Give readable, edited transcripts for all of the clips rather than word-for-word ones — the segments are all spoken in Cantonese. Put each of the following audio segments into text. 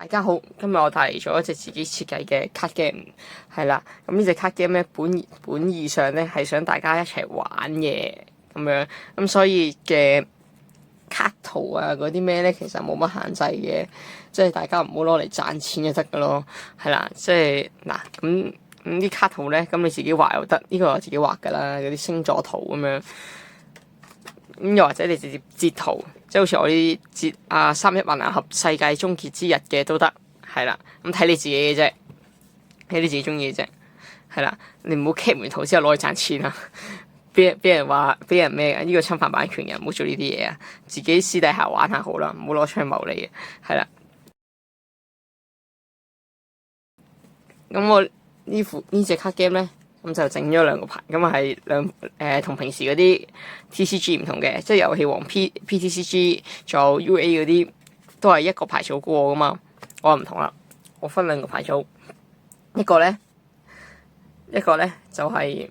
大家好，今日我帶嚟咗一隻自己設計嘅卡 game，係啦。咁呢隻卡 game 咧，本意上咧係想大家一齊玩嘅咁樣，咁所以嘅卡圖啊嗰啲咩咧，其實冇乜限制嘅，即係大家唔好攞嚟賺錢就得噶咯，係啦。即係嗱咁啲卡圖咧，咁你自己畫又得，呢個我自己畫噶啦，嗰啲星座圖咁樣。咁又或者你直接截圖，即係好似我呢啲截3·1萬能俠世界終結之日嘅都得，係啦。咁睇你自己嘅啫，睇你自己中意嘅啫，係啦。你唔好 cap 完圖之後攞去賺錢啊！俾人話俾人咩？呢個侵犯版權嘅，唔好做呢啲嘢啊！自己私底下玩下好啦，唔好攞出去牟利嘅，係啦。咁我呢隻卡 game 咧。咁就整咗兩個牌，咁啊係同平時嗰啲 TCG 唔同嘅，即係遊戲王 PTCG 仲有 UA 嗰啲都係一個牌組過噶嘛。我唔同啦，我分兩個牌組，一個咧就係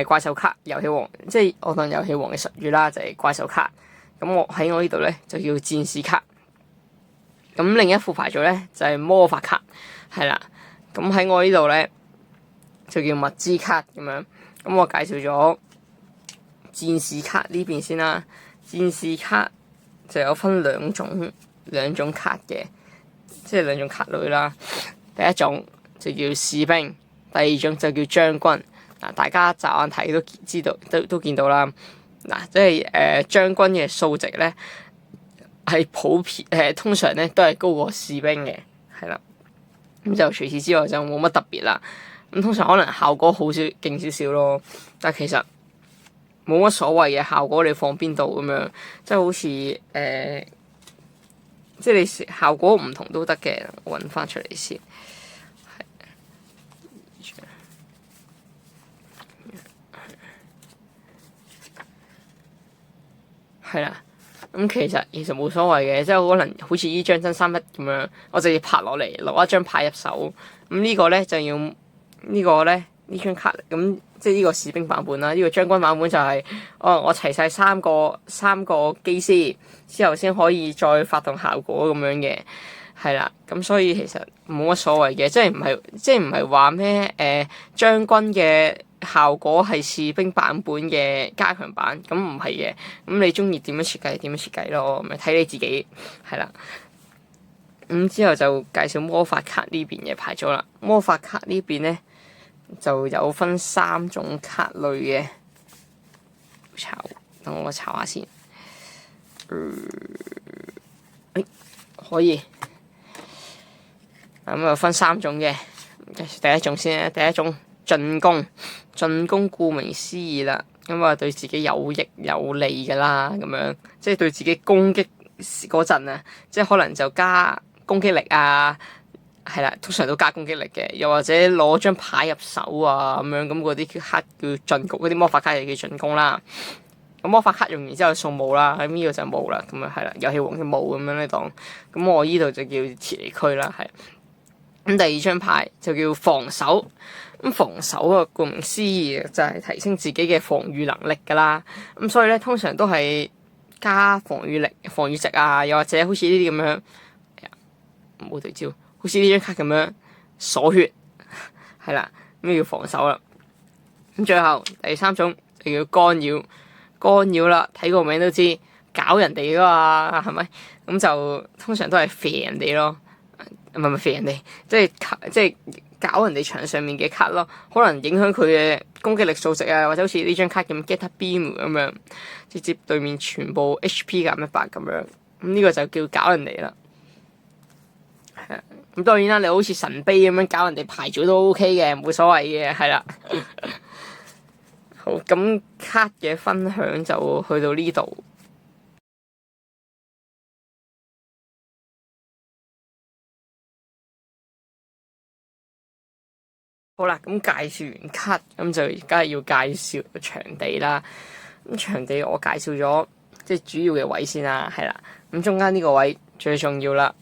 怪獸卡遊戲王，即係我當遊戲王嘅術語啦，就係怪獸卡。咁我喺我呢度咧就叫戰士卡。咁另一副牌組咧就係魔法卡，係啦。咁喺我呢度咧就叫物資卡咁樣。咁我介紹咗戰士卡呢邊先啦。戰士卡就有分兩種卡嘅，即係兩種卡類啦。第一種就叫士兵，第二種就叫將軍。嗱，大家驟眼睇都知道，都見到啦。嗱，即係將軍嘅數值咧係普遍通常咧都係高過士兵嘅，係啦。咁就除此之外就冇乜特別啦。咁通常可能效果好少勁少少咯，但係其實冇乜所謂嘅效果，你放邊度咁樣，即係好似即係你效果唔同都得嘅。我揾翻出嚟先，係啦。咁其實冇所謂嘅，即係可能好似呢張真3·1咁樣，我直接拍落嚟攞一張牌入手。咁呢個咧就要呢張卡，咁即係呢個士兵版本啦。呢個將軍版本就係我齊晒三個機師之後先可以再發動效果咁樣嘅，係啦。咁所以其實冇乜所謂嘅，即係唔係話咩將軍嘅效果係士兵版本嘅加強版，咁唔係嘅。咁你中意點樣設計點樣設計咯，咪睇你自己，係啦。咁之後就介紹魔法卡呢邊嘅牌組啦。魔法卡呢邊咧就有分3種卡類嘅。等我查下先。可以。咁啊分3種嘅。第一種先咧，第一種進攻顧名思義啦，咁啊對自己有益有利噶啦，咁樣即係對自己攻擊嗰陣啊，即係可能就加攻擊力啊，係啦，通常都加攻擊力嘅，又或者攞張牌入手啊，咁樣咁嗰啲卡叫進攻，嗰啲魔法卡就叫進攻啦。咁魔法卡用完之後送帽啦，喺呢度就冇啦，咁啊係啦，遊戲王嘅帽咁樣你當。咁我呢度就叫撤離區啦，係。咁第二張牌就叫防守。咁防守啊，顧名思義就係提升自己嘅防禦能力噶啦。咁所以咧，通常都係加防禦力、防禦值啊，又或者好似呢啲咁樣，冇對焦，好似呢張卡咁樣鎖血，係啦，咁叫防守啦。咁最後第3種就叫干擾啦，睇個名都知搞人哋噶嘛，係咪？咁就通常都係肥人哋咯。唔係肥人哋，即係搞人哋場上面嘅卡咯，可能影響佢嘅攻擊力數值啊，或者好似呢張卡咁 Get Beam 咁樣，直接對面全部 HP 減100咁樣，咁呢個就叫搞人哋啦。係啊，咁當然啦，你好似神碑咁樣搞人哋牌組都 OK 嘅，冇所謂嘅，係啦。好，咁卡嘅分享就去到呢度。好啦，咁介紹完卡，咁就而家要介紹場地啦。咁場地我介紹咗即係主要嘅位先啦，係啦。咁中間呢個位最重要啦，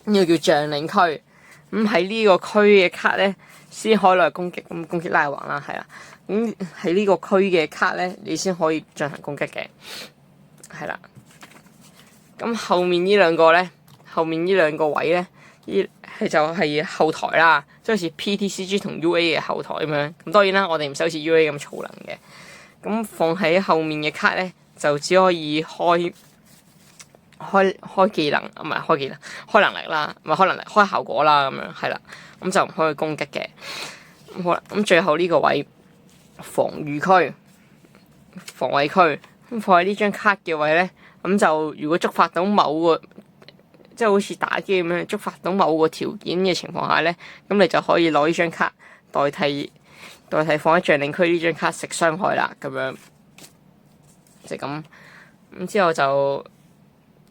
呢個叫將領區。咁喺呢個區嘅卡咧，先可以來攻擊，咁攻擊拉橫啦，係啦。咁喺呢個區嘅卡咧，你先可以進行攻擊嘅，係啦。咁後面呢兩個咧，後面呢兩個位咧，呢係就係後台啦，即係好似 PTCG 同 UA 嘅後台咁樣。咁當然啦，我哋唔使好似 UA 咁儲能嘅。咁放喺後面嘅卡咧，就只可以開技能，唔係開技能，開能力啦，唔係開能力，開效果啦咁樣，係啦。咁就唔可以攻擊嘅。咁好啦，咁最後呢個位防禦區、防衛區，咁放喺呢張卡嘅位咧，咁就如果觸發到某個，即係好似打機咁樣，觸發到某個條件嘅情況下咧，咁你就可以攞呢張卡代替放喺將領區呢張卡食傷害啦，咁樣就咁。咁之後就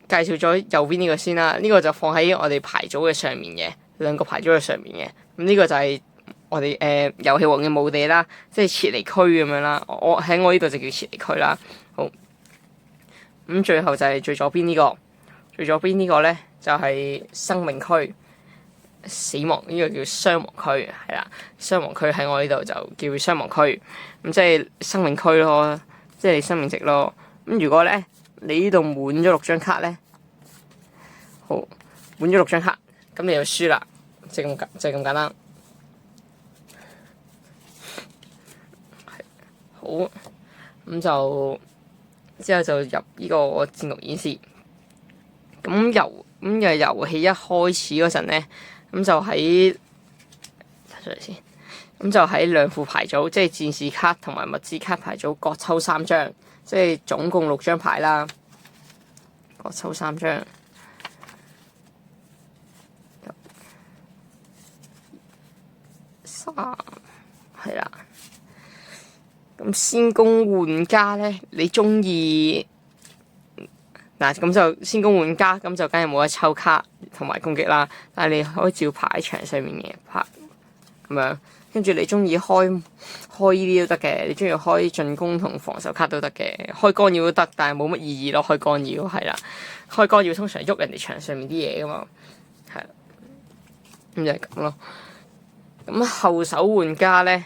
介紹咗右邊呢個先啦，呢個就放喺我哋牌組嘅上面嘅，兩個牌組嘅上面嘅。咁呢個就係我哋遊戲王嘅墓地啦，即係撤離區咁樣啦。我喺我呢度就叫撤離區啦。好，咁最後就係最左邊呢個，最左邊呢個咧就係生命區。死亡呢個叫傷亡區，係啦，傷亡區喺我呢度就叫傷亡區，咁即係生命區咯，即係你生命值咯。咁如果咧你呢度滿咗6張卡咧，好，滿咗6張卡，咁你就輸啦，就係咁簡單。好，咁就之後就入呢個戰局演示。咁由遊戲一開始嗰陣咧。咁就喺睇出嚟先，咁就喺兩副牌組，即係戰士卡同埋物資卡牌組各抽3張，即係總共6張牌啦，各抽3張。3係啦，咁先攻玩家咧，你中意嗱咁就先攻玩家，咁就梗係冇得抽卡同埋攻擊啦，但係你可以照排喺牆上面嘅牌咁樣，跟住你中意開呢啲都得嘅，你中意開進攻同防守卡都得嘅，開干擾都得，但係冇乜意義咯。開干擾係啦，開干擾通常喐人哋牆上面啲嘢噶嘛，係啦，咁就係咁咯。咁後手玩家咧，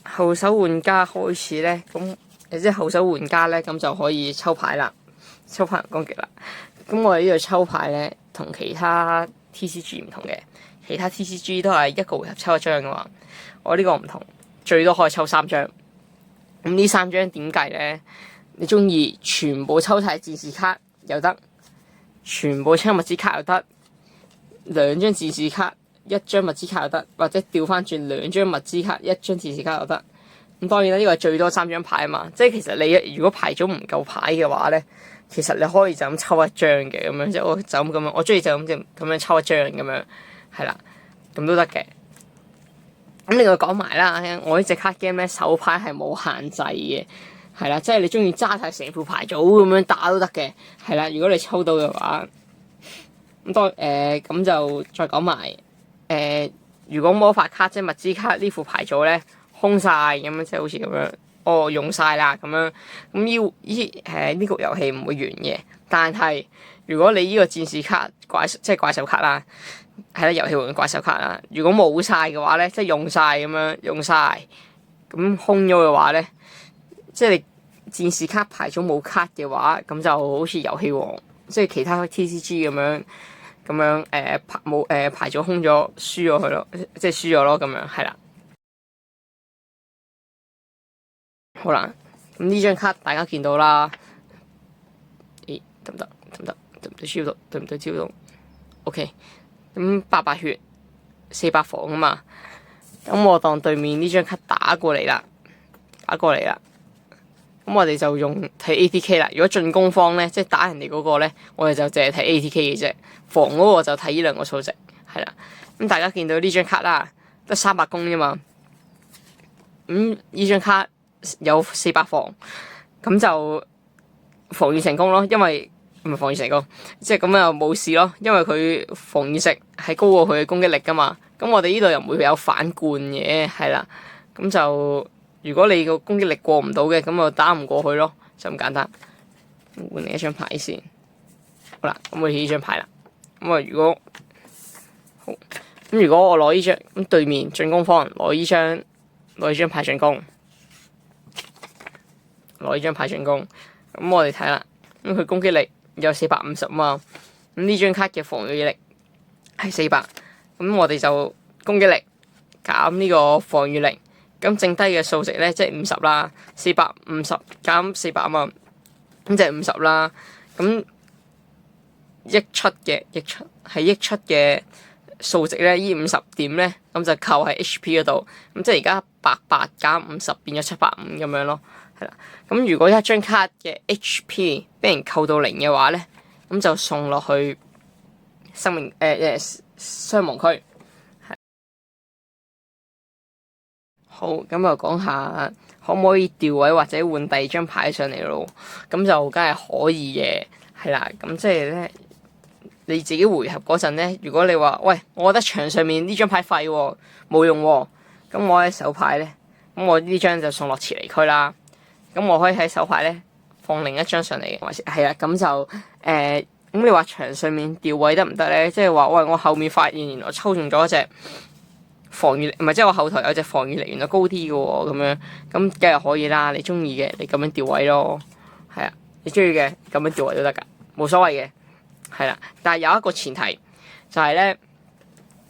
後手玩家開始咧，咁即係後手玩家咧，咁就可以抽牌啦，抽牌攻擊啦。咁我哋呢度抽牌咧，同其他 TCG 唔同嘅，其他 TCG 都係一個回合抽1張噶嘛，我呢個唔同，最多可以抽3張。咁呢3張點計咧？你中意全部抽晒戰士卡又得，全部抽物資卡又得，2張戰士卡1張物資卡又得，或者調翻轉2張物資卡1張戰士卡又得。咁當然啦，呢個係最多3張牌啊嘛，即係其實你如果牌組唔夠牌嘅話咧，其實你可以就咁抽1張嘅，咁樣即係我就咁樣，我中意就咁樣抽1張咁樣，係啦，咁都得嘅。咁另外講埋啦，我呢隻卡 game 咧手牌係冇限制嘅，係啦，即係你中意揸晒成副牌組咁樣打都得嘅，係啦。如果你抽到嘅話，咁就再講埋如果魔法卡即係物資卡呢副牌組咧空晒咁樣，即係好似咁樣，用晒啦咁樣，咁呢局遊戲唔會完嘅。但係如果你呢個戰士卡即係怪獸卡啦，係啦，遊戲王嘅怪獸卡啦，如果冇晒嘅話咧，即係用晒咁樣，用晒咁空咗嘅話咧，即係你戰士卡牌組冇卡嘅話，咁就好似遊戲王即係其他 TCG 咁樣牌組空咗，輸咗佢咯，即係輸咗咯，咁樣係啦。好啦，咁呢張卡大家見到啦，咦，得唔得？招到？對唔對？招到 ？OK。咁800血400防啊嘛，咁我當對面呢張卡打過嚟啦，咁我哋就用睇 ATK 啦。如果進攻方咧，即係打人哋嗰個咧，我哋就淨係睇 ATK 嘅啫，防嗰個就睇呢兩個數值，係啦。咁大家見到呢張卡啦，得300攻啫嘛，咁呢張卡有400防，咁就防禦成功咯，因為唔係防禦成功，即係咁又冇事咯，因為佢防禦值係高過佢嘅攻擊力噶嘛。咁我哋呢度又唔會有反灌嘅，係啦。咁就如果你個攻擊力過唔到嘅，咁就打唔過去咯，就咁簡單。換另一張牌先，好啦，咁我哋呢張牌啦。咁啊，如果我攞呢張，咁對面進攻方攞呢張牌進攻，咁我哋睇啦。咁佢攻擊力有450啊嘛，咁呢張卡嘅防禦力係400，咁我哋就攻擊力減呢個防禦力，咁剩低嘅數值咧即係50啦，450減400啊嘛，咁就係50啦，咁溢出嘅數值咧，呢50點咧，咁就扣喺 HP 嗰度，咁即係而家800減50變咗750咁樣咯，係啦。咁如果一張卡嘅 HP 俾人扣到0嘅話咧，咁就送落去生命傷亡區。好，咁就講下可唔可以調位或者換第二張牌上嚟咯？咁就梗係可以嘅，係啦。咁即係咧。你自己回合嗰陣咧，如果你話喂，我覺得場上面呢張牌廢喎，冇用喎，咁我喺手牌咧，咁我呢張就送落撤離區啦。咁我可以喺手牌咧放另一張上嚟嘅，係啦，咁就咁你話場上面調位得唔得咧？即係話喂，我後面發現原來抽中咗一隻防禦力，唔係即係我後台有隻防禦力原來高啲嘅喎，咁樣咁梗係可以啦。你中意嘅，你咁樣調位咯，係啊，你中意嘅咁樣調位都得㗎，冇所謂嘅。係啦，但係有一個前提就係咧，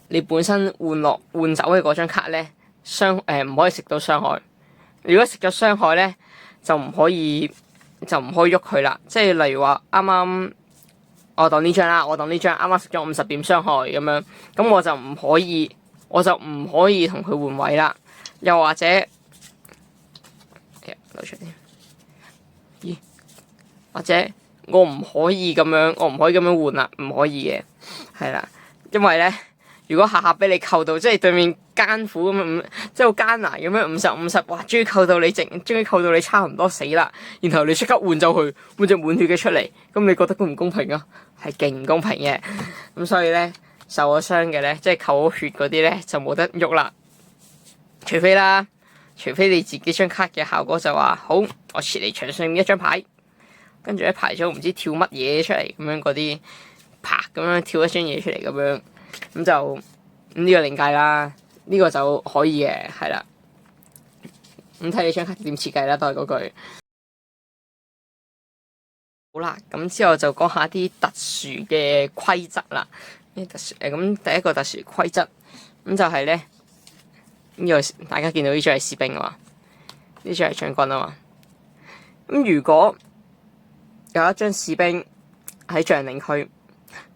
你本身換走嘅嗰張卡咧，唔可以食到傷害。如果食咗傷害咧，就唔可以喐佢啦。即係例如話啱啱我當呢張啦，我當呢張啱啱食咗50點傷害咁樣，咁我就唔可以同佢換位啦。又或者，攞出先，咦，或者。我唔可以咁樣換啦，唔可以嘅，係啦，因為咧，如果下下俾你扣到，即係對面艱苦咁樣，即係好艱難咁樣50，哇，終於扣到你差唔多死啦，然後你即刻換走佢，換隻滿血嘅出嚟，咁你覺得公唔公平啊？係勁唔公平嘅，咁所以咧，受咗傷嘅咧，即係扣咗血嗰啲咧，就冇得喐啦，除非你自己張卡嘅效果就話好，我撤離場上面一張牌。跟住咧排咗唔知跳乜嘢出嚟咁樣嗰啲，啪咁樣跳一張嘢出嚟咁樣，咁就呢個另計啦，呢個就可以嘅，係啦。咁睇你張卡點設計啦，都係嗰句。好啦，咁之後就講下啲特殊嘅規則啦。咩特殊？咁第一個特殊規則，咁就係咧，呢個大家見到呢張係士兵啊嘛，呢張係將軍啊嘛。咁如果有一張士兵喺將領區，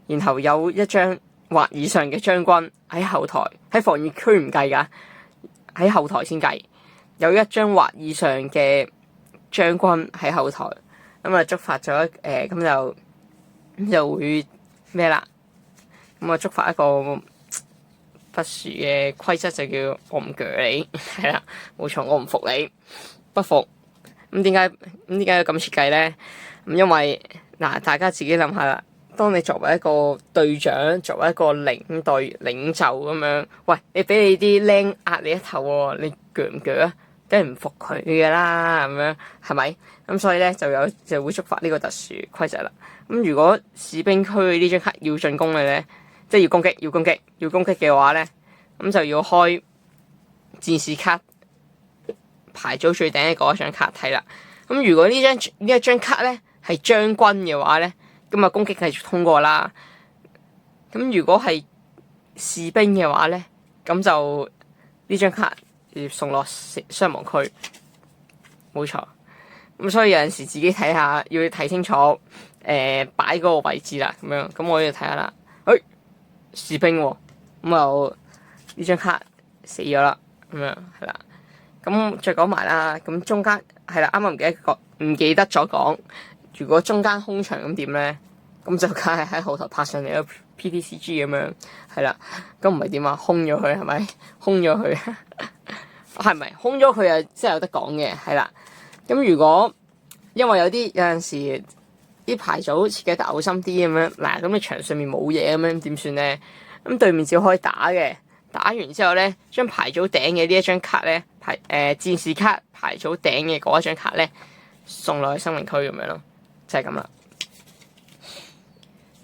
然後有一張或以上嘅將軍喺後台，喺防禦區唔計㗎，喺後台先計。有一張或以上嘅將軍喺後台，咁啊觸發咗咁就會咩啦？咁啊觸發一個特殊嘅規則，就叫我唔鋸你，係啦，冇錯，我唔服你，不服。咁點解要咁設計咧？咁因為嗱，大家自己諗下啦。當你作為一個隊長，作為一個領隊領袖咁樣，喂，你俾你啲僆壓你一頭喎，你鋸唔鋸啊？梗係唔服佢㗎啦，咁樣係咪？咁所以咧就會觸發呢個特殊規則啦。咁如果士兵區呢張卡要進攻嘅咧，即係要攻擊嘅話咧，咁就要開戰士卡排組最頂嘅嗰一張卡睇啦。咁如果呢一張卡咧係將軍嘅話咧，咁啊攻擊繼續通過啦。咁如果係士兵嘅話咧，咁就呢張卡要送落傷亡區，冇錯。咁所以有陣時自己睇下，要睇清楚擺嗰個位置啦。咁樣，咁我要睇下啦。士兵喎，咁就呢張卡死咗啦。咁樣係啦。咁再講埋啦。咁中間係啦，啱啱唔記得咗講。如果中間空場咁點咧？咁就梗係喺後台拍上嚟個 PTCG 咁樣，係啦。咁唔係點啊？空咗佢係咪？空咗佢係咪？空咗佢啊，真係有得講嘅，係啦。咁如果因為有陣時啲牌組設計得嘔心啲咁樣，嗱，咁你場上面冇嘢咁樣點算咧？咁對面只可以打嘅，打完之後咧，將牌組頂嘅呢一張卡咧，戰士卡牌組頂嘅嗰一張卡咧，送落去生命區咁樣咯。就係咁啦，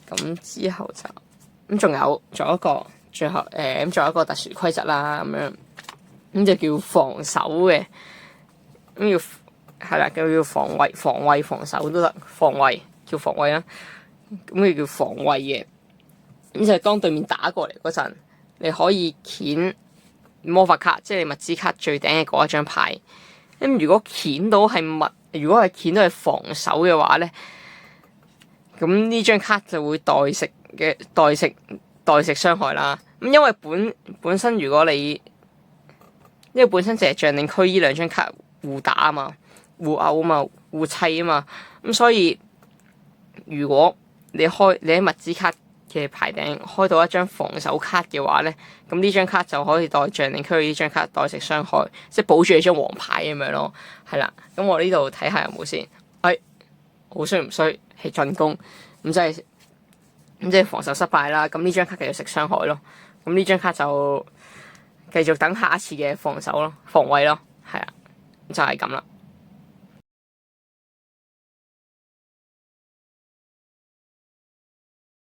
咁之後就咁，仲有一個最後咁，仲有一個特殊規則啦，咁樣咁就叫防守嘅，咁係啦，叫防衛、防守都得，防衛叫防衛啦，咁佢叫防衛嘅。咁就係當對面打過嚟嗰陣，你可以掀魔法卡，即係你物資卡最頂嘅嗰一張牌。咁如果掀到係掀到係防守嘅話咧，咁呢張卡就會代食傷害啦。咁因為本身如果你因為本身就係將領區呢兩張卡互打啊嘛，互毆啊嘛，互砌啊嘛，咁所以如果你喺物資卡嘅牌頂開到一張防守卡嘅話咧，咁呢張卡就可以代將領區呢張卡代食傷害，即係保住你張黃牌咁樣咯。係啦，咁我呢度睇下有冇先。好衰唔衰係進攻，咁即係防守失敗啦。咁呢張卡繼續食傷害咯。咁呢張卡就繼續等下一次嘅防守咯，防衛咯，係啊，就係咁啦。